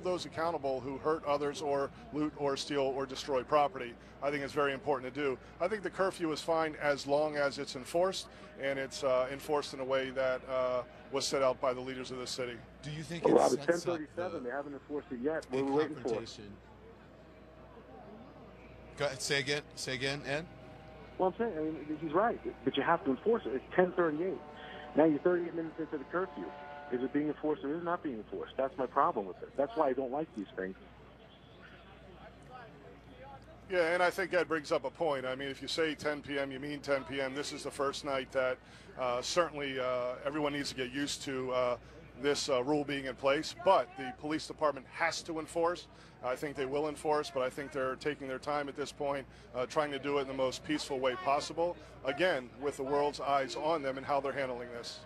those accountable who hurt others or loot or steal or destroy property. I think it's very important to do. I think the curfew is fine as long as it's enforced, and it's enforced in a way that was set out by the leaders of the city. Do you think Rob, it's it's 10:37. They haven't enforced it yet. We're waiting for it. Go ahead, say again, Ed? Well, I'm saying, I mean, he's right, but you have to enforce it. It's 10:38. Now you're 38 minutes into the curfew. Is it being enforced or is it not being enforced? That's my problem with it. That's why I don't like these things. Yeah, and I think Ed brings up a point. I mean, if you say 10 p.m., you mean 10 p.m. This is the first night that certainly everyone needs to get used to this rule being in place, but the police department has to enforce. I think they will enforce, but I think they're taking their time at this point, trying to do it in the most peaceful way possible, again, with the world's eyes on them and how they're handling this.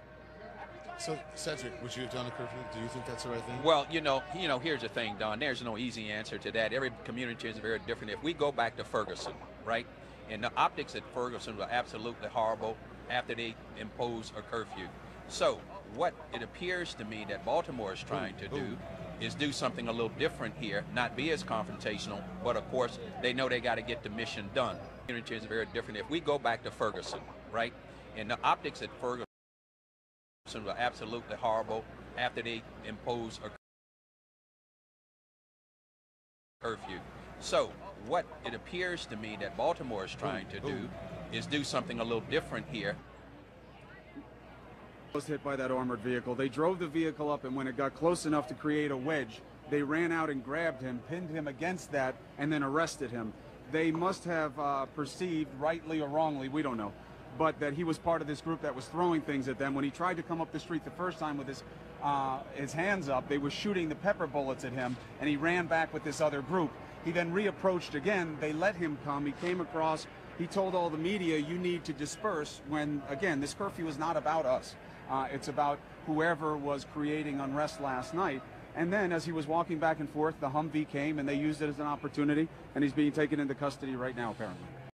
So, Cedric, would you have done a curfew? Do you think that's the right thing? Well, you know, here's the thing, Don. There's no easy answer to that. Every community is very different. If we go back to Ferguson, right, and the optics at Ferguson were absolutely horrible after they imposed a curfew. So, what it appears to me that Baltimore is trying to do is do something a little different here, not be as confrontational, but of course, they know they got to get the mission done. Community is very different. If we go back to Ferguson, right, and the optics at Ferguson were absolutely horrible after they imposed a curfew. So what it appears to me that Baltimore is trying to do is do something a little different here. Was hit by that armored vehicle. They drove the vehicle up, and when it got close enough to create a wedge, they ran out and grabbed him, pinned him against that, and then arrested him. They must have perceived, rightly or wrongly, we don't know, but that he was part of this group that was throwing things at them. When he tried to come up the street the first time with his hands up, they were shooting the pepper bullets at him, and he ran back with this other group. He then reapproached again. They let him come. He came across. He told all the media, you need to disperse, when, again, this curfew is not about us. It's about whoever was creating unrest last night. And then as he was walking back and forth, the Humvee came, and they used it as an opportunity, and he's being taken into custody right now, apparently.